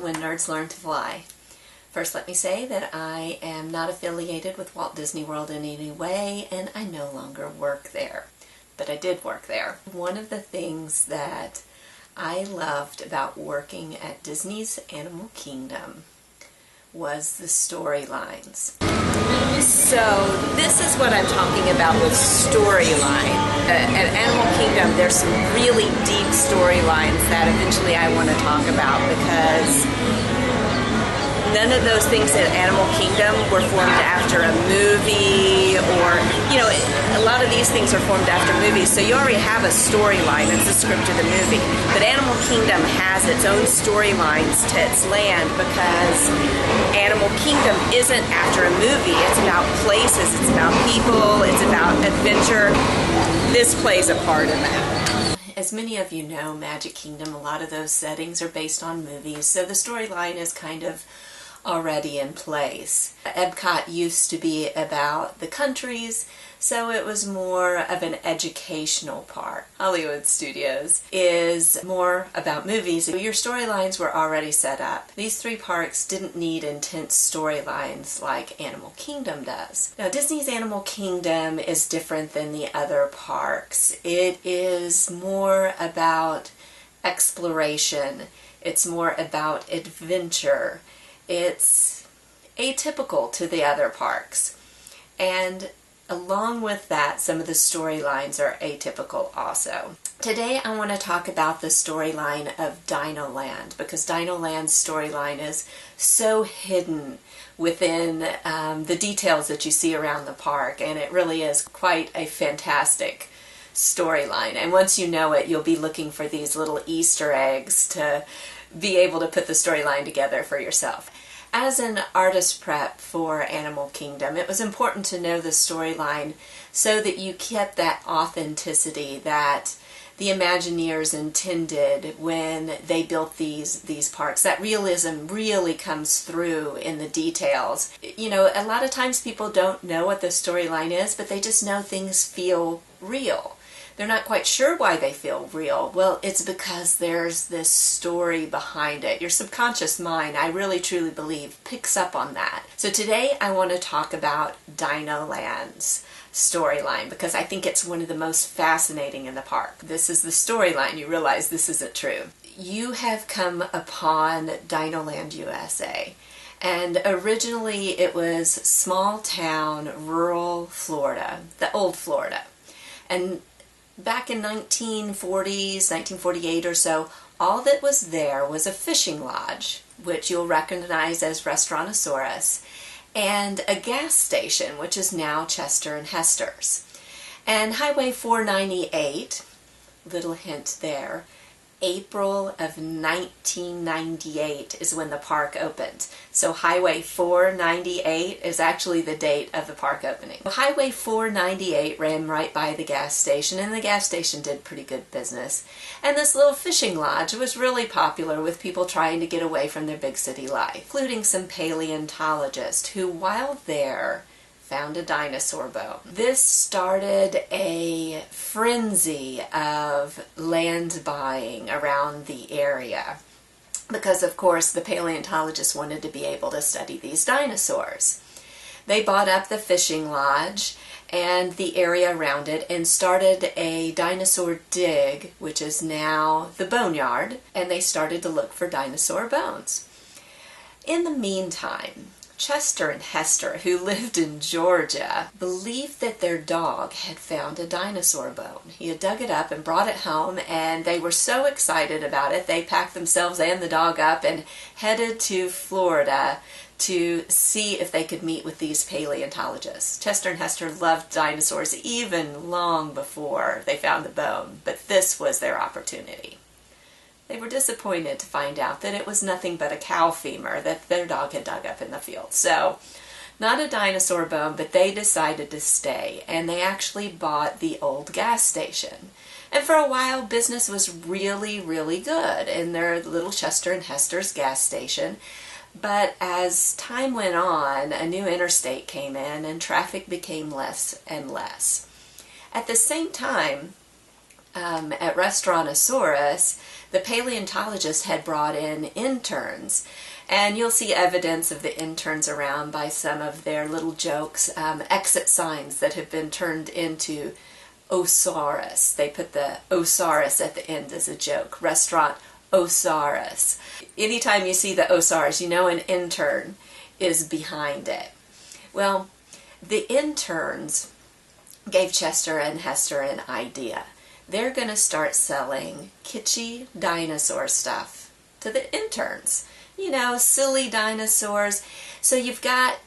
When Nerds Learn to Fly. First, let me say that I am not affiliated with Walt Disney World in any way, and I no longer work there. But I did work there. One of the things that I loved about working at Disney's Animal Kingdom was the storylines. So this is what I'm talking about with storyline. At Animal Kingdom, there's some really deep storylines that eventually I want to talk about, because none of those things at Animal Kingdom were formed after a movie, or, you know, a lot of these things are formed after movies, so you already have a storyline. It's the script of the movie. But Animal Kingdom has its own storylines to its land, because Animal Kingdom isn't after a movie. It's about places, it's about people, it's about adventure. This plays a part in that. As many of you know, Magic Kingdom, a lot of those settings are based on movies, so the storyline is kind of already in place. Epcot used to be about the countries, so it was more of an educational park. Hollywood Studios is more about movies. Your storylines were already set up. These three parks didn't need intense storylines like Animal Kingdom does. Now, Disney's Animal Kingdom is different than the other parks. It is more about exploration. It's more about adventure. It's atypical to the other parks, and along with that, some of the storylines are atypical also. Today I want to talk about the storyline of Dinoland, because Dinoland's storyline is so hidden within the details that you see around the park, and it really is quite a fantastic storyline. And once you know it, you'll be looking for these little Easter eggs to be able to put the storyline together for yourself. As an artist prep for Animal Kingdom, it was important to know the storyline so that you kept that authenticity that the Imagineers intended when they built these parks. That realism really comes through in the details. You know, a lot of times people don't know what the storyline is, but they just know things feel real. They're not quite sure why they feel real. Well, it's because there's this story behind it. Your subconscious mind, I really truly believe, picks up on that. So today I want to talk about Dinoland's storyline, because I think it's one of the most fascinating in the park. This is the storyline. You realize this isn't true. You have come upon Dinoland, USA. And originally it was small town, rural Florida, the old Florida. And back in 1940s, 1948 or so, all that was there was a fishing lodge, which you'll recognize as Restaurantosaurus, and a gas station, which is now Chester and Hester's. And Highway 498, little hint there, April of 1998 is when the park opened. So Highway 498 is actually the date of the park opening. Highway 498 ran right by the gas station, and the gas station did pretty good business. And this little fishing lodge was really popular with people trying to get away from their big city life, including some paleontologists who, while there, found a dinosaur bone. This started a frenzy of land buying around the area, because of course the paleontologists wanted to be able to study these dinosaurs. They bought up the fishing lodge and the area around it and started a dinosaur dig, which is now the boneyard, and they started to look for dinosaur bones. In the meantime, Chester and Hester, who lived in Georgia, believed that their dog had found a dinosaur bone. He had dug it up and brought it home, and they were so excited about it, they packed themselves and the dog up and headed to Florida to see if they could meet with these paleontologists. Chester and Hester loved dinosaurs even long before they found the bone, but this was their opportunity. They were disappointed to find out that it was nothing but a cow femur that their dog had dug up in the field. So, not a dinosaur bone, but they decided to stay, and they actually bought the old gas station. And for a while, business was really, really good in their little Chester and Hester's gas station. But as time went on, a new interstate came in, and traffic became less and less. At the same time, at Restaurantosaurus, the paleontologist had brought in interns. And you'll see evidence of the interns around by some of their little jokes, exit signs that have been turned into Osaurus. They put the Osaurus at the end as a joke. Restaurant Osaurus. Anytime you see the Osaurus, you know an intern is behind it. Well, the interns gave Chester and Hester an idea. They're going to start selling kitschy dinosaur stuff to the interns. You know, silly dinosaurs. So you've got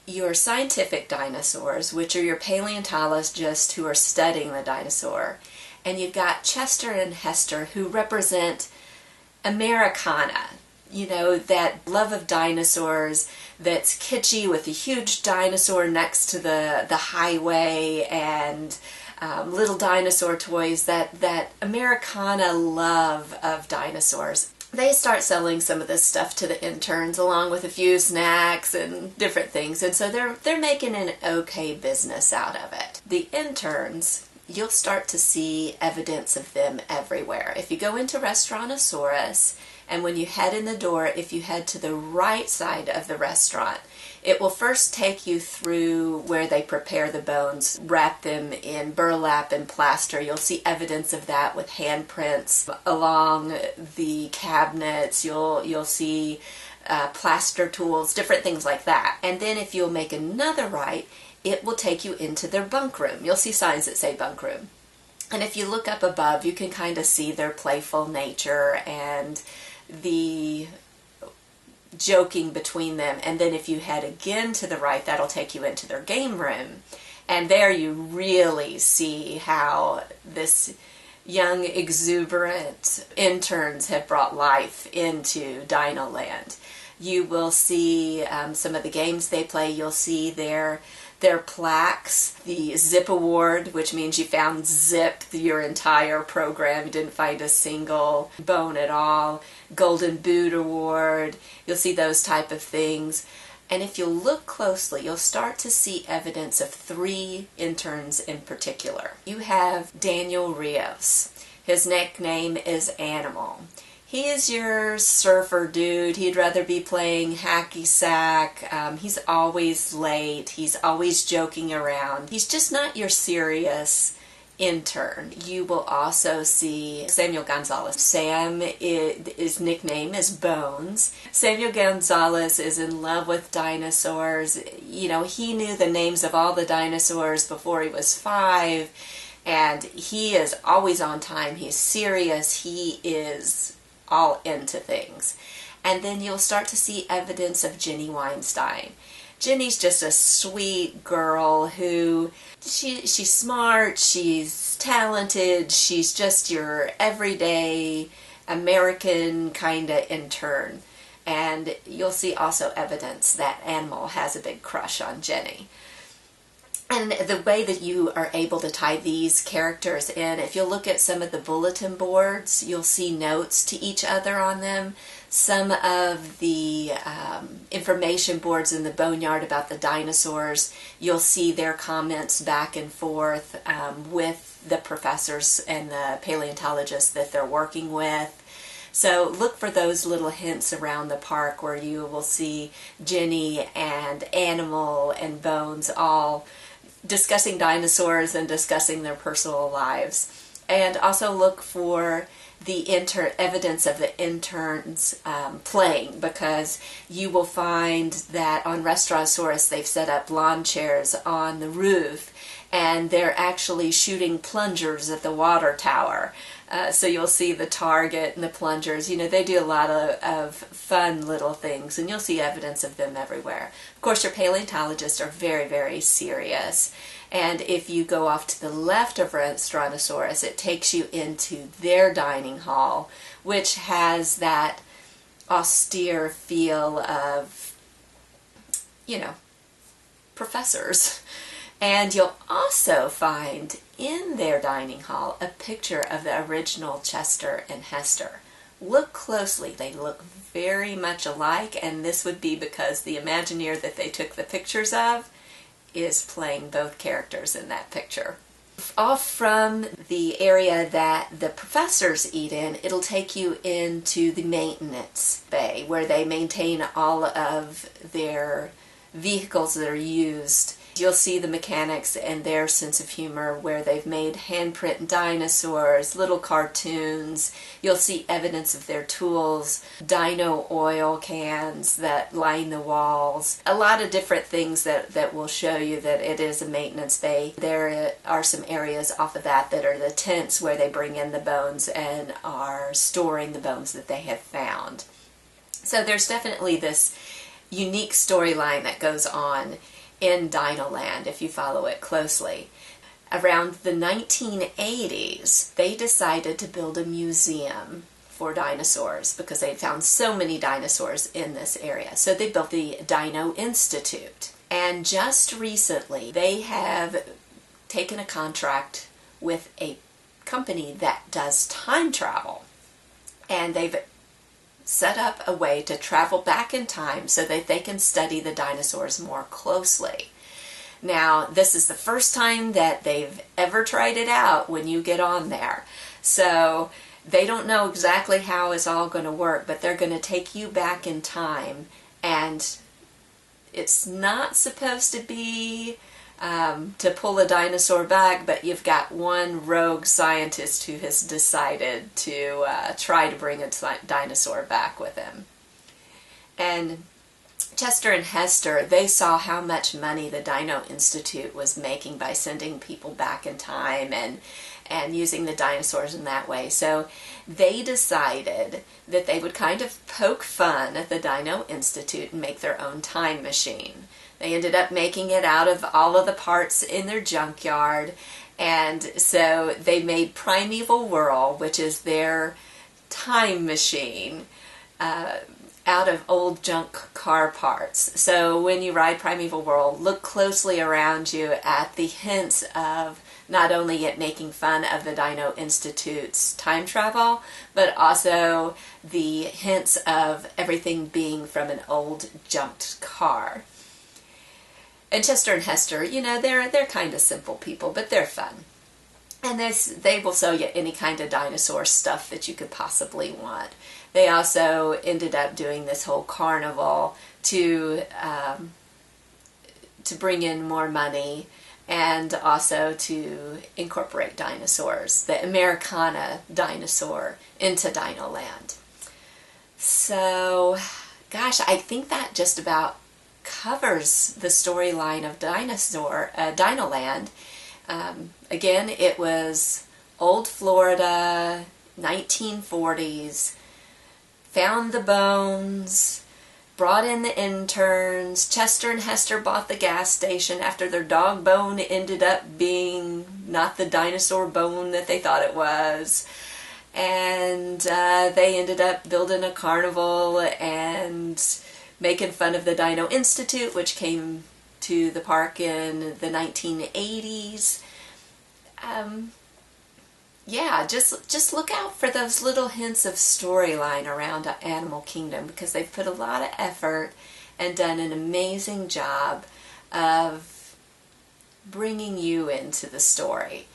your scientific dinosaurs, which are your paleontologists who are studying the dinosaur. And you've got Chester and Hester who represent Americana. You know, that love of dinosaurs that's kitschy with a huge dinosaur next to the highway and little dinosaur toys, that Americana love of dinosaurs. They start selling some of this stuff to the interns along with a few snacks and different things, and so they're making an okay business out of it. The interns, you'll start to see evidence of them everywhere. If you go into Restaurantosaurus, and when you head in the door, if you head to the right side of the restaurant, it will first take you through where they prepare the bones, wrap them in burlap and plaster. You'll see evidence of that with handprints along the cabinets. You'll see plaster tools, different things like that. And then if you'll make another right, it will take you into their bunk room. You'll see signs that say bunk room. And if you look up above, you can kind of see their playful nature and the joking between them. And then if you head again to the right, that'll take you into their game room. And there you really see how this young, exuberant interns have brought life into Dinoland. You will see some of the games they play. You'll see their plaques, the Zip Award, which means you found zip your entire program. You didn't find a single bone at all. Golden Boot Award. You'll see those type of things. And if you'll look closely, you'll start to see evidence of 3 interns in particular. You have Daniel Rios. His nickname is Animal. He is your surfer dude. He'd rather be playing hacky sack. He's always late. He's always joking around. He's just not your serious intern. You will also see Samuel Gonzalez. His nickname is Bones. Samuel Gonzalez is in love with dinosaurs. You know, he knew the names of all the dinosaurs before he was 5, and he is always on time. He's serious. He is all into things. And then you'll start to see evidence of Jenny Weinstein. Jenny's just a sweet girl who, she's smart, she's talented, she's just your everyday American kind of intern. And you'll see also evidence that Animal has a big crush on Jenny. And the way that you are able to tie these characters in, if you'll look at some of the bulletin boards, you'll see notes to each other on them. Some of the information boards in the boneyard about the dinosaurs, you'll see their comments back and forth with the professors and the paleontologists that they're working with. So look for those little hints around the park where you will see Jenny and Animal and Bones all discussing dinosaurs and discussing their personal lives. And also look for the evidence of the interns playing, because you will find that on Restaurantosaurus they've set up lawn chairs on the roof and they're actually shooting plungers at the water tower. So you'll see the target and the plungers. You know, they do a lot of fun little things, and you'll see evidence of them everywhere. Of course, your paleontologists are very, very serious. And if you go off to the left of Restaurantosaurus, it takes you into their dining hall, which has that austere feel of, you know, professors. And you'll also find in their dining hall a picture of the original Chester and Hester. Look closely, they look very much alike, and this would be because the Imagineer that they took the pictures of is playing both characters in that picture. Off from the area that the professors eat in, it'll take you into the maintenance bay where they maintain all of their vehicles that are used. You'll see the mechanics and their sense of humor where they've made handprint dinosaurs, little cartoons. You'll see evidence of their tools, dino oil cans that line the walls. A lot of different things that will show you that it is a maintenance bay. There are some areas off of that are the tents where they bring in the bones and are storing the bones that they have found. So there's definitely this unique storyline that goes on in Dinoland if you follow it closely. Around the 1980s, they decided to build a museum for dinosaurs because they found so many dinosaurs in this area. So they built the Dino Institute. And just recently, they have taken a contract with a company that does time travel. And they've set up a way to travel back in time so that they can study the dinosaurs more closely. Now, this is the first time that they've ever tried it out when you get on there. So they don't know exactly how it's all going to work, but they're going to take you back in time, and it's not supposed to be to pull a dinosaur back, but you've got one rogue scientist who has decided to try to bring a dinosaur back with him. And Chester and Hester, they saw how much money the Dino Institute was making by sending people back in time and using the dinosaurs in that way. So they decided that they would kind of poke fun at the Dino Institute and make their own time machine. They ended up making it out of all of the parts in their junkyard, and so they made Primeval Whirl, which is their time machine, out of old junk car parts. So when you ride Primeval Whirl, look closely around you at the hints of not only it making fun of the Dino Institute's time travel, but also the hints of everything being from an old junked car. And Chester and Hester, you know, they're kind of simple people, but they're fun. And they will sell you any kind of dinosaur stuff that you could possibly want. They also ended up doing this whole carnival to bring in more money and also to incorporate dinosaurs, the Americana dinosaur, into Dinoland. So, gosh, I think that just about covers the storyline of Dinoland. Again, it was old Florida, 1940s, found the bones, brought in the interns. Chester and Hester bought the gas station after their dog bone ended up being not the dinosaur bone that they thought it was. And they ended up building a carnival and making fun of the Dino Institute, which came to the park in the 1980s. Yeah, just look out for those little hints of storyline around Animal Kingdom, because they've put a lot of effort and done an amazing job of bringing you into the story.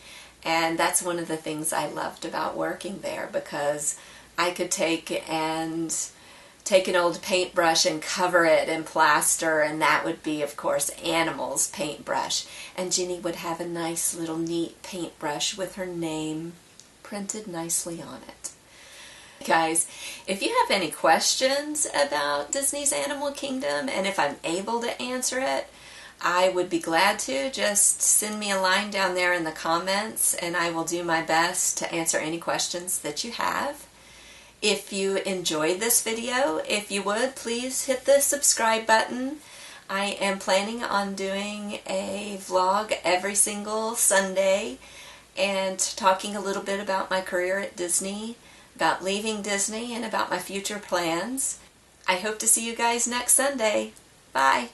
And that's one of the things I loved about working there, because I could take an old paintbrush and cover it in plaster, and that would be, of course, Animal's paintbrush. And Ginny would have a nice little neat paintbrush with her name printed nicely on it. Guys, if you have any questions about Disney's Animal Kingdom, and if I'm able to answer it, I would be glad to. Just send me a line down there in the comments, and I will do my best to answer any questions that you have. If you enjoyed this video, if you would, please hit the subscribe button. I am planning on doing a vlog every single Sunday and talking a little bit about my career at Disney, about leaving Disney, and about my future plans. I hope to see you guys next Sunday. Bye!